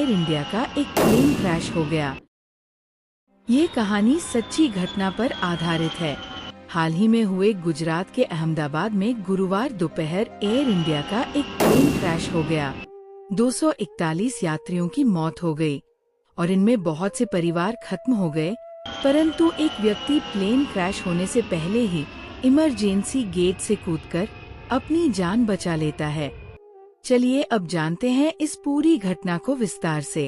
Air India का एक plane crash हो गया। ये कहानी सच्ची घटना पर आधारित है। हाल ही में हुए गुजरात के अहमदाबाद में गुरुवार दोपहर एयर इंडिया का एक प्लेन क्रैश हो गया। 241 यात्रियों की मौत हो गई और इनमें बहुत से परिवार खत्म हो गए, परंतु एक व्यक्ति प्लेन क्रैश होने से पहले ही इमरजेंसी गेट से कूदकर अपनी जान बचा लेता है। चलिए अब जानते हैं इस पूरी घटना को विस्तार से।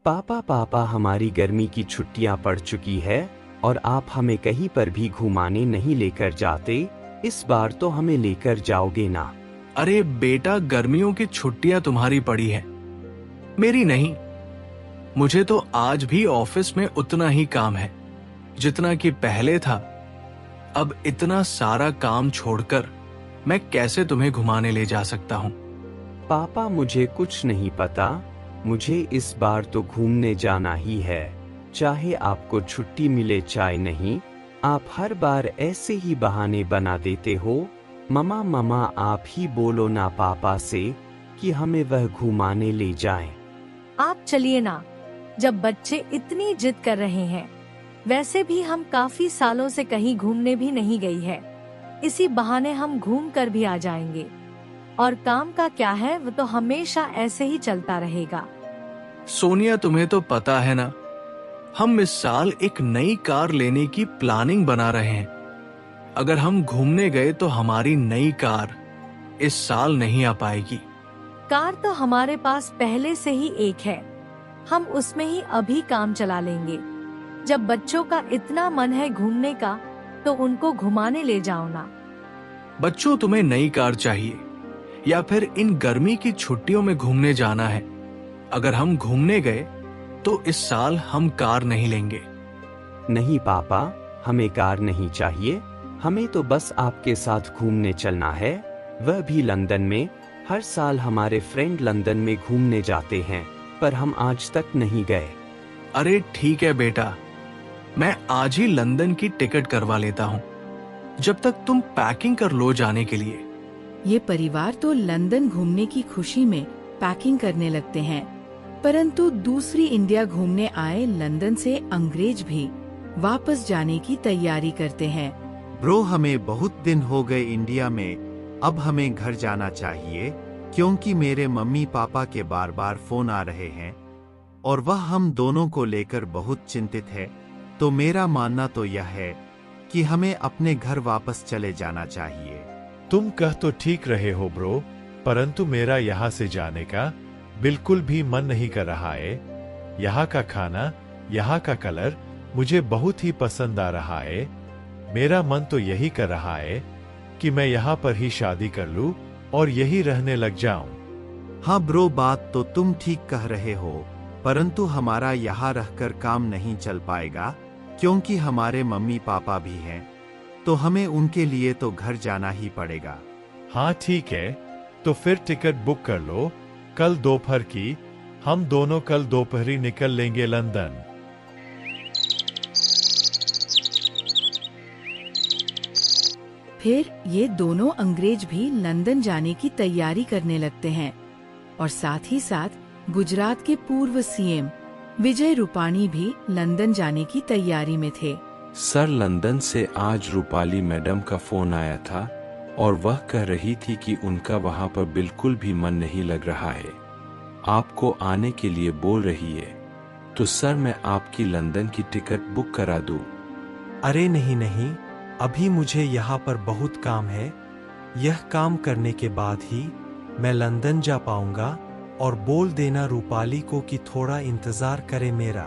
पापा हमारी गर्मी की छुट्टियां पड़ चुकी है और आप हमें कहीं पर भी घुमाने नहीं लेकर जाते। इस बार तो हमें लेकर जाओगे ना? अरे बेटा, गर्मियों की छुट्टियां तुम्हारी पड़ी है, मेरी नहीं। मुझे तो आज भी ऑफिस में उतना ही काम है जितना कि पहले था। अब इतना सारा काम छोड़कर मैं कैसे तुम्हें घुमाने ले जा सकता हूँ? पापा मुझे कुछ नहीं पता, मुझे इस बार तो घूमने जाना ही है, चाहे आपको छुट्टी मिले चाहे नहीं। आप हर बार ऐसे ही बहाने बना देते हो। मम्मा आप ही बोलो ना पापा से कि हमें वह घुमाने ले जाएं। आप चलिए ना, जब बच्चे इतनी जिद कर रहे हैं। वैसे भी हम काफी सालों से कहीं घूमने भी नहीं गई है, इसी बहाने हम घूम कर भी आ जाएंगे। और काम का क्या है, वो तो हमेशा ऐसे ही चलता रहेगा। सोनिया, तुम्हें तो पता है ना, हम इस साल एक नई कार लेने की प्लानिंग बना रहे हैं। अगर हम घूमने गए तो हमारी नई कार इस साल नहीं आ पाएगी। कार तो हमारे पास पहले से ही एक है, हम उसमें ही अभी काम चला लेंगे। जब बच्चों का इतना मन है घूमने का, तो उनको घुमाने ले जाओ ना। बच्चों, तुम्हें नई कार चाहिए या फिर इन गर्मी की छुट्टियों में घूमने जाना है? अगर हम घूमने गए तो इस साल हम कार नहीं लेंगे। नहीं पापा, हमें कार नहीं चाहिए, हमें तो बस आपके साथ घूमने चलना है, वह भी लंदन में। हर साल हमारे फ्रेंड लंदन में घूमने जाते हैं, पर हम आज तक नहीं गए। अरे ठीक है बेटा, मैं आज ही लंदन की टिकट करवा लेता हूँ, जब तक तुम पैकिंग कर लो जाने के लिए। ये परिवार तो लंदन घूमने की खुशी में पैकिंग करने लगते हैं, परंतु दूसरी इंडिया घूमने आए लंदन से अंग्रेज भी वापस जाने की तैयारी करते हैं। ब्रो, हमें बहुत दिन हो गए इंडिया में, अब हमें घर जाना चाहिए, क्योंकि मेरे मम्मी पापा के बार बार फोन आ रहे हैं और वह हम दोनों को लेकर बहुत चिंतित है। तो मेरा मानना तो यह है कि हमें अपने घर वापस चले जाना चाहिए। तुम कह तो ठीक रहे हो ब्रो, परंतु मेरा यहाँ से जाने का बिल्कुल भी मन नहीं कर रहा है। यहाँ का खाना, यहाँ का कलर मुझे बहुत ही पसंद आ रहा है। मेरा मन तो यही कर रहा है कि मैं यहाँ पर ही शादी कर लूं और यही रहने लग जाऊं। हाँ ब्रो, बात तो तुम ठीक कह रहे हो, परंतु हमारा यहाँ रहकर काम नहीं चल पाएगा, क्योंकि हमारे मम्मी पापा भी हैं, तो हमें उनके लिए तो घर जाना ही पड़ेगा। हाँ ठीक है, तो फिर टिकट बुक कर लो कल दोपहर की। हम दोनों कल दोपहर ही निकल लेंगे लंदन। फिर ये दोनों अंग्रेज भी लंदन जाने की तैयारी करने लगते हैं और साथ ही साथ गुजरात के पूर्व सीएम विजय रूपाणी भी लंदन जाने की तैयारी में थे। सर, लंदन से आज रूपाली मैडम का फोन आया था और वह कह रही थी कि उनका वहां पर बिल्कुल भी मन नहीं लग रहा है, आपको आने के लिए बोल रही है। तो सर, मैं आपकी लंदन की टिकट बुक करा दूं? अरे नहीं, अभी मुझे यहाँ पर बहुत काम है। यह काम करने के बाद ही मैं लंदन जा पाऊंगा। और बोल देना रूपाली को कि थोड़ा इंतजार करे मेरा।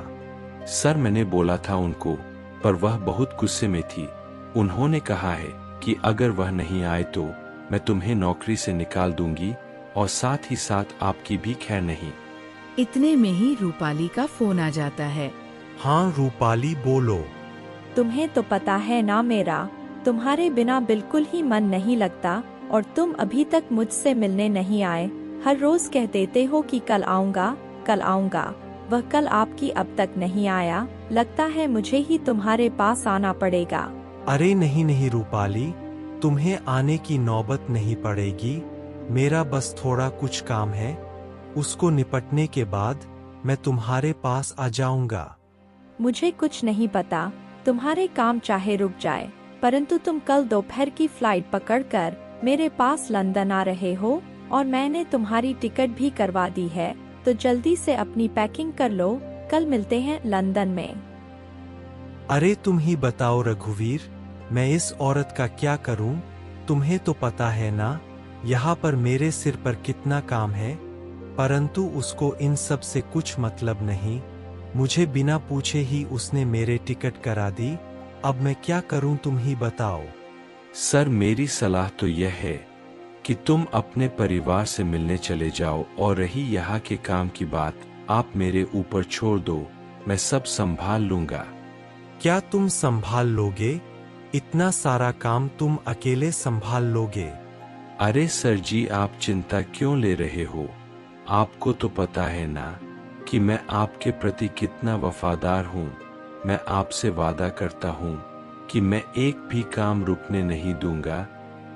सर, मैंने बोला था उनको, पर वह बहुत गुस्से में थी। उन्होंने कहा है कि अगर वह नहीं आए तो मैं तुम्हें नौकरी से निकाल दूंगी और साथ ही साथ आपकी भी खैर नहीं। इतने में ही रूपाली का फोन आ जाता है। हाँ रूपाली, बोलो। तुम्हें तो पता है ना, मेरा तुम्हारे बिना बिल्कुल ही मन नहीं लगता और तुम अभी तक मुझसे मिलने नहीं आए। हर रोज कह देते हो कि कल आऊंगा कल आऊंगा, वह कल आपकी अब तक नहीं आया। लगता है मुझे ही तुम्हारे पास आना पड़ेगा। अरे नहीं रूपाली, तुम्हें आने की नौबत नहीं पड़ेगी। मेरा बस थोड़ा कुछ काम है, उसको निपटने के बाद मैं तुम्हारे पास आ जाऊंगा। मुझे कुछ नहीं पता, तुम्हारे काम चाहे रुक जाए, परंतु तुम कल दोपहर की फ्लाइट पकड़कर मेरे पास लंदन आ रहे हो और मैंने तुम्हारी टिकट भी करवा दी है, तो जल्दी से अपनी पैकिंग कर लो, कल मिलते हैं लंदन में। अरे तुम ही बताओ रघुवीर, मैं इस औरत का क्या करूं? तुम्हें तो पता है ना, यहाँ पर मेरे सिर पर कितना काम है, परंतु उसको इन सब से कुछ मतलब नहीं। मुझे बिना पूछे ही उसने मेरे टिकट करा दी। अब मैं क्या करूं, तुम ही बताओ। सर, मेरी सलाह तो यह है कि तुम अपने परिवार से मिलने चले जाओ, और रही यहाँ के काम की बात, आप मेरे ऊपर छोड़ दो, मैं सब संभाल लूंगा। क्या तुम संभाल लोगे? इतना सारा काम तुम अकेले संभाल लोगे? अरे सर जी, आप चिंता क्यों ले रहे हो? आपको तो पता है ना कि मैं आपके प्रति कितना वफादार हूँ। मैं आपसे वादा करता हूँ कि मैं एक भी काम रुकने नहीं दूंगा।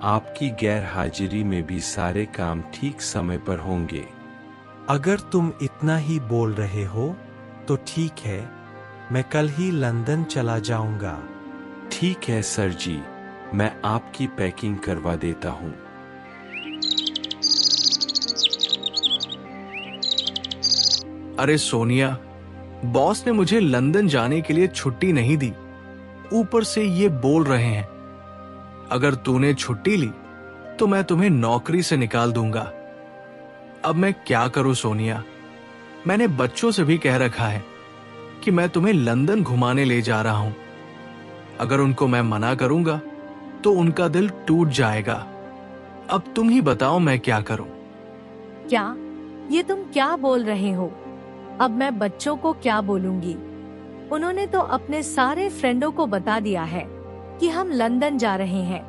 आपकी गैर हाजिरी में भी सारे काम ठीक समय पर होंगे। अगर तुम इतना ही बोल रहे हो तो ठीक है, मैं कल ही लंदन चला जाऊंगा। ठीक है सर जी, मैं आपकी पैकिंग करवा देता हूँ। अरे सोनिया, बॉस ने मुझे लंदन जाने के लिए छुट्टी नहीं दी, ऊपर से ये बोल रहे हैं अगर तूने छुट्टी ली तो मैं तुम्हें नौकरी से निकाल दूंगा। अब मैं क्या करूं सोनिया? मैंने बच्चों से भी कह रखा है कि मैं तुम्हें लंदन घुमाने ले जा रहा हूं। अगर उनको मैं मना करूंगा तो उनका दिल टूट जाएगा। अब तुम ही बताओ मैं क्या करूं? क्या? ये तुम क्या बोल रहे हो? अब मैं बच्चों को क्या बोलूंगी? उन्होंने तो अपने सारे फ्रेंडों को बता दिया है कि हम लंदन जा रहे हैं,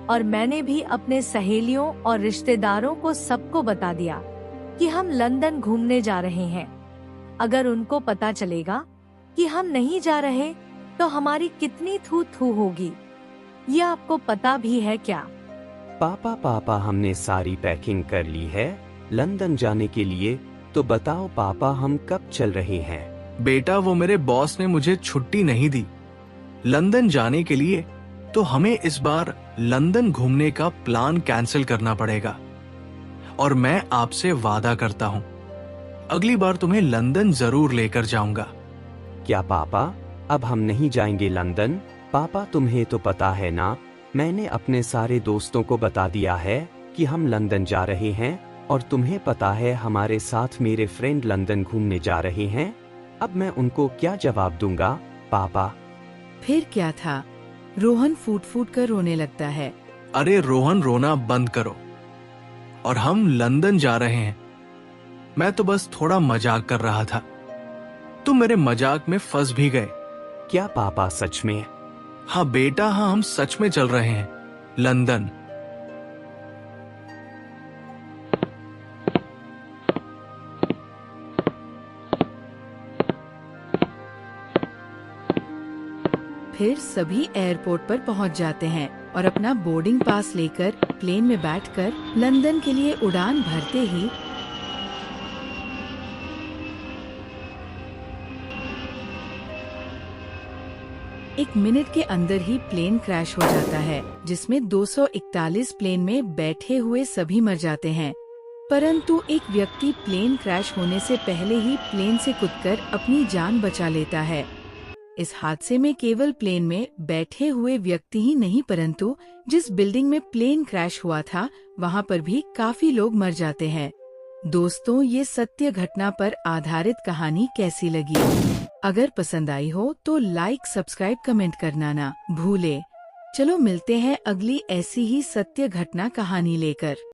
और मैंने भी अपने सहेलियों और रिश्तेदारों को सबको बता दिया कि हम लंदन घूमने जा रहे हैं। अगर उनको पता चलेगा कि हम नहीं जा रहे तो हमारी कितनी थू थू होगी, ये आपको पता भी है क्या? पापा, हमने सारी पैकिंग कर ली है लंदन जाने के लिए। तो बताओ पापा, हम कब चल रहे हैं? बेटा, वो मेरे बॉस ने मुझे छुट्टी नहीं दी लंदन जाने के लिए, तो हमें इस बार लंदन घूमने का प्लान कैंसिल करना पड़ेगा। और मैं आपसे वादा करता हूँ, अगली बार तुम्हें लंदन जरूर लेकर जाऊंगा। क्या पापा, अब हम नहीं जाएंगे लंदन? पापा, तुम्हें तो पता है ना, मैंने अपने सारे दोस्तों को बता दिया है कि हम लंदन जा रहे हैं, और तुम्हें पता है हमारे साथ मेरे फ्रेंड लंदन घूमने जा रहे हैं। अब मैं उनको क्या जवाब दूंगा पापा? फिर क्या था? रोहन फूट फूट कर रोने लगता है। अरे रोहन, रोना बंद करो, और हम लंदन जा रहे हैं। मैं तो बस थोड़ा मजाक कर रहा था, तुम मेरे मजाक में फंस भी गए। क्या पापा, सच में? हाँ बेटा, हाँ, हम सच में चल रहे हैं लंदन। फिर सभी एयरपोर्ट पर पहुंच जाते हैं और अपना बोर्डिंग पास लेकर प्लेन में बैठकर लंदन के लिए उड़ान भरते ही एक मिनट के अंदर ही प्लेन क्रैश हो जाता है, जिसमें 241 प्लेन में बैठे हुए सभी मर जाते हैं। परंतु एक व्यक्ति प्लेन क्रैश होने से पहले ही प्लेन से कूदकर अपनी जान बचा लेता है। इस हादसे में केवल प्लेन में बैठे हुए व्यक्ति ही नहीं, परंतु जिस बिल्डिंग में प्लेन क्रैश हुआ था वहाँ पर भी काफी लोग मर जाते हैं। दोस्तों, ये सत्य घटना पर आधारित कहानी कैसी लगी? अगर पसंद आई हो तो लाइक, सब्सक्राइब, कमेंट करना ना भूले। चलो मिलते हैं अगली ऐसी ही सत्य घटना कहानी लेकर।